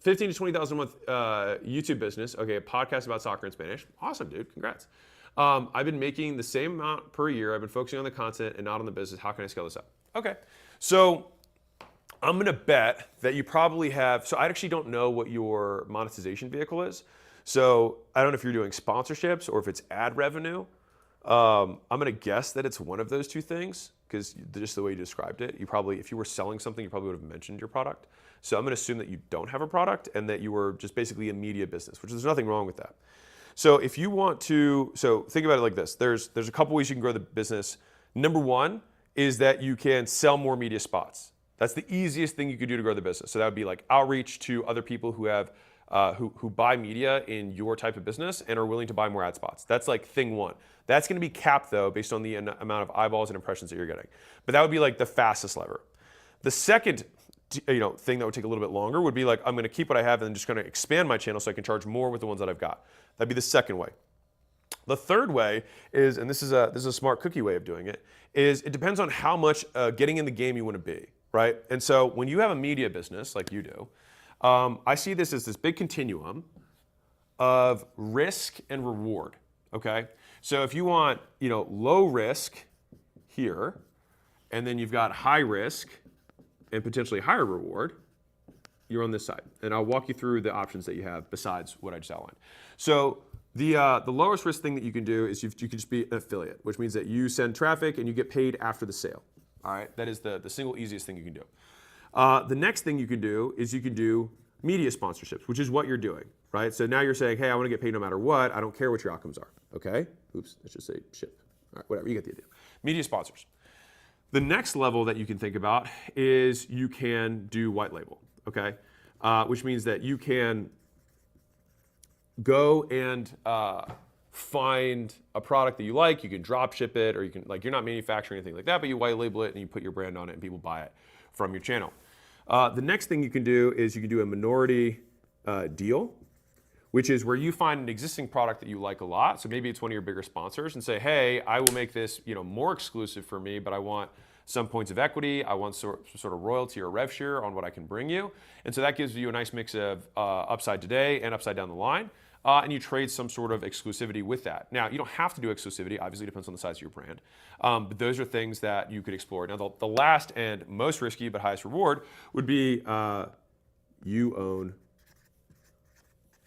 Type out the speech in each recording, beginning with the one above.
15 to 20,000 a month YouTube business. Okay, a podcast about soccer in Spanish. Awesome, dude. Congrats. I've been making the same amount per year. I've been focusing on the content and not on the business. How can I scale this up? Okay, so I'm gonna bet that you probably have, so I actually don't know what your monetization vehicle is. So I don't know if you're doing sponsorships or if it's ad revenue. I'm gonna guess that it's one of those two things because just the way you described it, you probably, if you were selling something, you probably would have mentioned your product. So I'm gonna assume that you don't have a product and that you were just basically a media business, which there's nothing wrong with that. So if you want to, so think about it like this. There's a couple ways you can grow the business. Number one is that you can sell more media spots. That's the easiest thing you could do to grow the business. So that would be like outreach to other people who have who buy media in your type of business and are willing to buy more ad spots. That's like thing one. That's going to be capped though based on the amount of eyeballs and impressions that you're getting. But that would be like the fastest lever. The second thing that would take a little bit longer would be like, I'm going to keep what I have and just going to expand my channel so I can charge more with the ones that I've got. That'd be the second way. The third way is, and this is a smart cookie way of doing it, is it depends on how much getting in the game you want to be, right? And so when you have a media business like you do, I see this as this big continuum of risk and reward, okay? So if you want, low risk here, and then you've got high risk and potentially higher reward, you're on this side. And I'll walk you through the options that you have besides what I just outlined. So the lowest risk thing that you can do is you can just be an affiliate, which means that you send traffic and you get paid after the sale. All right, that is the single easiest thing you can do. The next thing you can do is you can do media sponsorships, which is what you're doing, right? So now you're saying, hey, I want to get paid no matter what. I don't care what your outcomes are, okay? Oops, let's just say ship. All right, whatever, you get the idea. Media sponsors. The next level that you can think about is you can do white label, okay? Which means that you can go and find a product that you like, you can drop ship it, or you can, like, you're not manufacturing anything like that, but you white label it and you put your brand on it and people buy it from your channel. The next thing you can do is you can do a minority deal, which is where you find an existing product that you like a lot. So maybe it's one of your bigger sponsors and say, hey, I will make this more exclusive for me, but I want some points of equity. I want sort of royalty or rev share on what I can bring you. And so that gives you a nice mix of upside today and upside down the line. And you trade some sort of exclusivity with that. Now, you don't have to do exclusivity. Obviously, it depends on the size of your brand. But those are things that you could explore. Now, the last and most risky but highest reward would be you own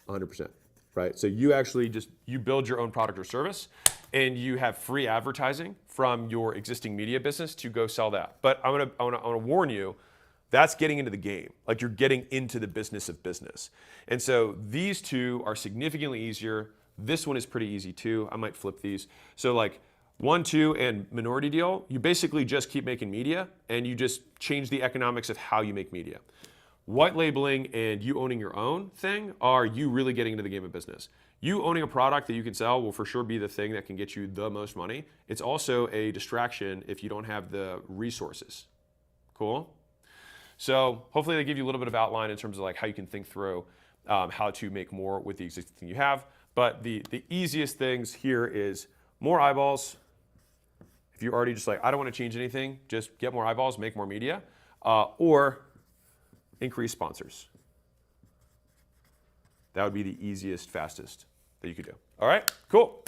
100%, right? So you actually you build your own product or service, and you have free advertising from your existing media business to go sell that. But I want to warn you, that's getting into the game. Like, you're getting into the business of business. And so these two are significantly easier. This one is pretty easy too. I might flip these. So like 1, 2, and minority deal, you basically just keep making media and you just change the economics of how you make media. White labeling and you owning your own thing are you really getting into the game of business. You owning a product that you can sell will for sure be the thing that can get you the most money. It's also a distraction if you don't have the resources. Cool? So hopefully they give you a little bit of outline in terms of like how you can think through how to make more with the existing thing you have. But the easiest things here is more eyeballs. If you're already just like, I don't want to change anything, just get more eyeballs, make more media, or increase sponsors. That would be the easiest, fastest that you could do. All right, cool.